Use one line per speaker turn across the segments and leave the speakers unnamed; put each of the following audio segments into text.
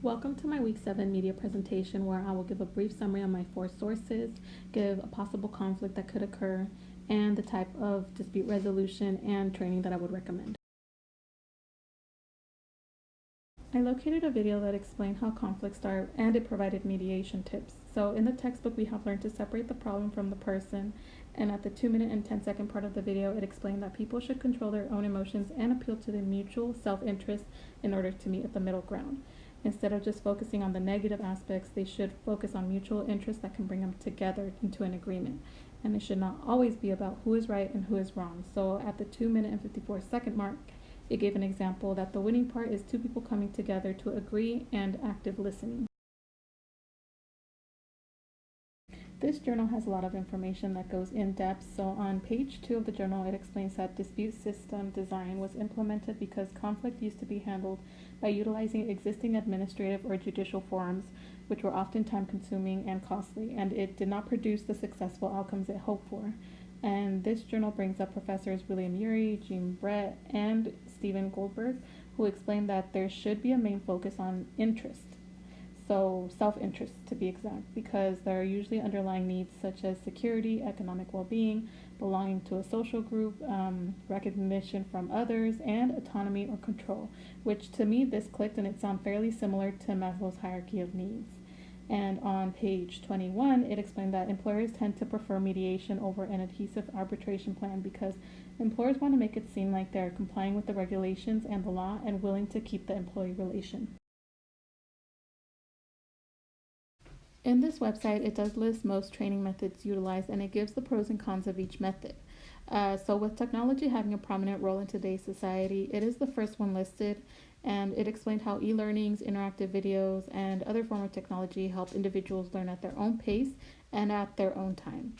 Welcome to my Week 7 media presentation where I will give a brief summary on my 4 sources, give a possible conflict that could occur, and the type of dispute resolution and training that I would recommend. I located a video that explained how conflicts start and it provided mediation tips. So in the textbook we have learned to separate the problem from the person, and at the 2 minute and 10-second part of the video it explained that people should control their own emotions and appeal to their mutual self-interest in order to meet at the middle ground. Instead of just focusing on the negative aspects, they should focus on mutual interests that can bring them together into an agreement. And it should not always be about who is right and who is wrong. So at the 2 minute and 54-second mark, it gave an example that the winning part is two people coming together to agree and active listening. This journal has a lot of information that goes in depth. So on page 2 of the journal, it explains that dispute system design was implemented because conflict used to be handled by utilizing existing administrative or judicial forms, which were often time consuming and costly, and it did not produce the successful outcomes it hoped for. And this journal brings up professors William Ury, Jean Brett, and Stephen Goldberg, who explained that there should be a main focus on interest. So self-interest to be exact, because there are usually underlying needs such as security, economic well-being, belonging to a social group, recognition from others, and autonomy or control, which to me this clicked and it sounded fairly similar to Maslow's hierarchy of needs. And on page 21, it explained that employers tend to prefer mediation over an adhesive arbitration plan because employers want to make it seem like they're complying with the regulations and the law and willing to keep the employee relation. In this website, it does list most training methods utilized and it gives the pros and cons of each method. So with technology having a prominent role in today's society, it is the first one listed, and it explained how e-learnings, interactive videos, and other forms of technology help individuals learn at their own pace and at their own time.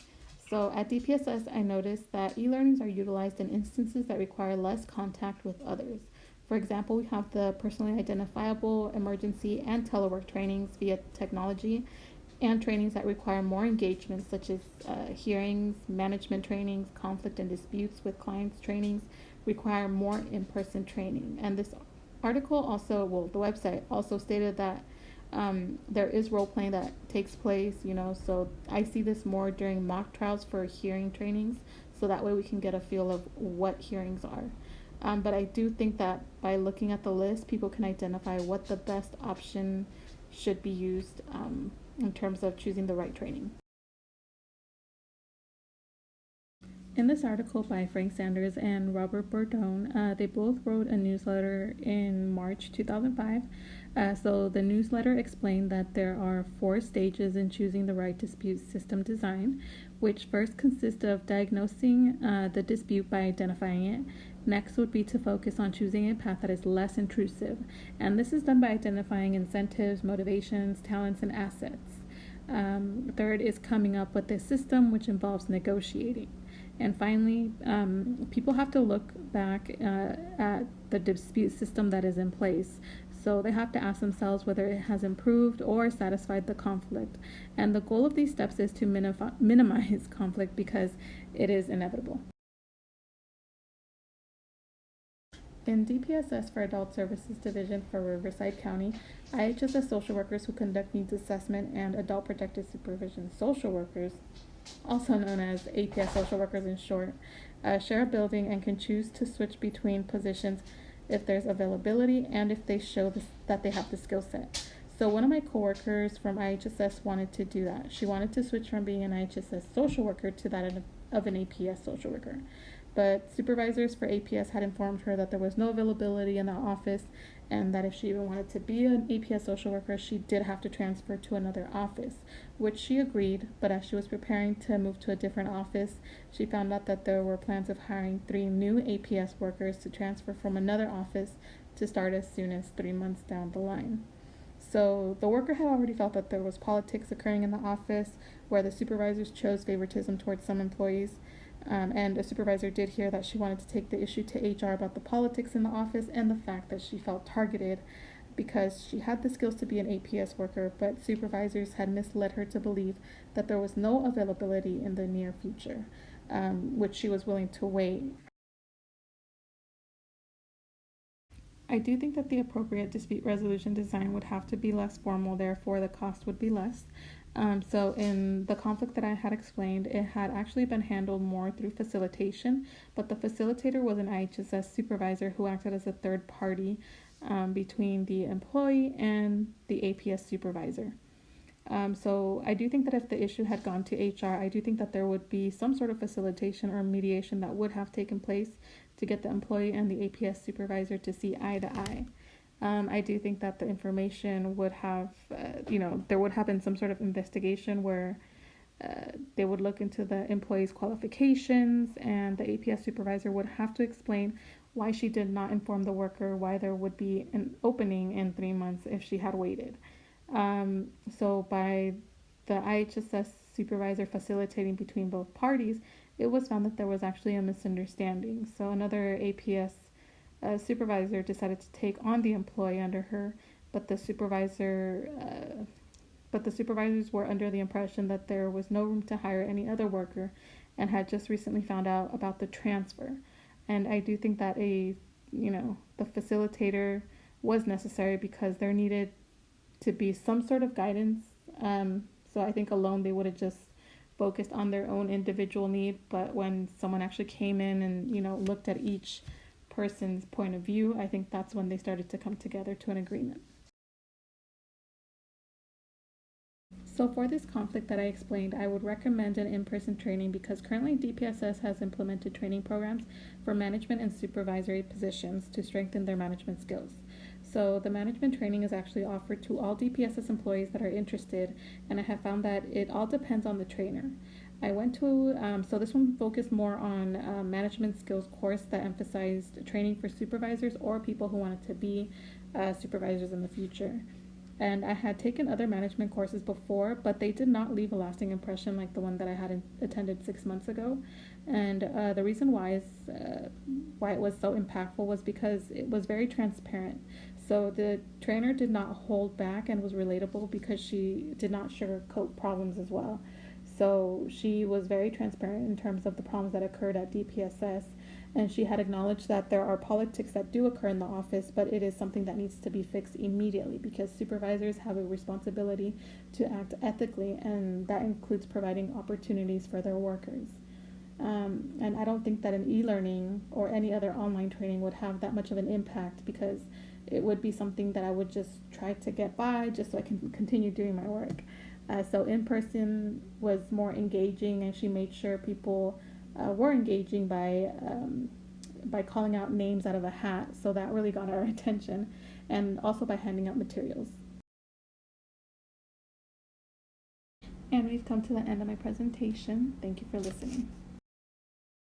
So at DPSS, I noticed that e-learnings are utilized in instances that require less contact with others. For example, we have the personally identifiable, emergency, and telework trainings via technology, and trainings that require more engagement, such as hearings, management trainings, conflict and disputes with clients trainings, require more in-person training. And this article also, well, the website also stated that there is role playing that takes place, so I see this more during mock trials for hearing trainings, so that way we can get a feel of what hearings are. But I do think that by looking at the list, people can identify what the best option should be used in terms of choosing the right training. In this article by Frank Sanders and Robert Bordone, they both wrote a newsletter in March 2005. So the newsletter explained that there are 4 stages in choosing the right dispute system design, which first consists of diagnosing the dispute by identifying it. Next would be to focus on choosing a path that is less intrusive, and this is done by identifying incentives, motivations, talents, and assets. Third is coming up with a system which involves negotiating. And finally, people have to look back at the dispute system that is in place. So they have to ask themselves whether it has improved or satisfied the conflict. And the goal of these steps is to minimize conflict because it is inevitable. In DPSS for Adult Services Division for Riverside County, IHSS social workers who conduct needs assessment and adult protective supervision social workers, also known as APS social workers in short, share a building and can choose to switch between positions if there's availability and if they show that they have the skill set. So one of my coworkers from IHSS wanted to do that. She wanted to switch from being an IHSS social worker to that of an APS social worker. But supervisors for APS had informed her that there was no availability in the office and that if she even wanted to be an APS social worker, she did have to transfer to another office, which she agreed. But as she was preparing to move to a different office, she found out that there were plans of hiring 3 new APS workers to transfer from another office to start as soon as 3 months down the line. So the worker had already felt that there was politics occurring in the office where the supervisors chose favoritism towards some employees. And a supervisor did hear that she wanted to take the issue to HR about the politics in the office and the fact that she felt targeted because she had the skills to be an APS worker, but supervisors had misled her to believe that there was no availability in the near future, which she was willing to wait. I do think that the appropriate dispute resolution design would have to be less formal, therefore the cost would be less. So in the conflict that I had explained, it had actually been handled more through facilitation, but the facilitator was an IHSS supervisor who acted as a third party between the employee and the APS supervisor. So I do think that if the issue had gone to HR, I do think that there would be some sort of facilitation or mediation that would have taken place to get the employee and the APS supervisor to see eye to eye. I do think that the information would have, there would have been some sort of investigation where they would look into the employee's qualifications, and the APS supervisor would have to explain why she did not inform the worker why there would be an opening in 3 months if she had waited. So by the IHSS supervisor facilitating between both parties, it was found that there was actually a misunderstanding. So another APS supervisor decided to take on the employee under her, but the supervisors were under the impression that there was no room to hire any other worker, and had just recently found out about the transfer. And I do think that the facilitator was necessary because there needed to be some sort of guidance. So I think alone they would have just focused on their own individual need, but when someone actually came in and looked at each person's point of view, I think that's when they started to come together to an agreement. So for this conflict that I explained, I would recommend an in-person training because currently DPSS has implemented training programs for management and supervisory positions to strengthen their management skills. So the management training is actually offered to all DPSS employees that are interested, and I have found that it all depends on the trainer. I went to, so this one focused more on management skills course that emphasized training for supervisors or people who wanted to be supervisors in the future. And I had taken other management courses before, but they did not leave a lasting impression like the one that I had attended 6 months ago. And the reason why it was so impactful was because it was very transparent. So the trainer did not hold back and was relatable because she did not sugarcoat problems as well. So she was very transparent in terms of the problems that occurred at DPSS, and she had acknowledged that there are politics that do occur in the office, but it is something that needs to be fixed immediately because supervisors have a responsibility to act ethically, and that includes providing opportunities for their workers. And I don't think that an e-learning or any other online training would have that much of an impact because it would be something that I would just try to get by just so I can continue doing my work. So in person was more engaging, and she made sure people were engaging by calling out names out of a hat. So that really got our attention, and also by handing out materials. And we've come to the end of my presentation. Thank you for listening.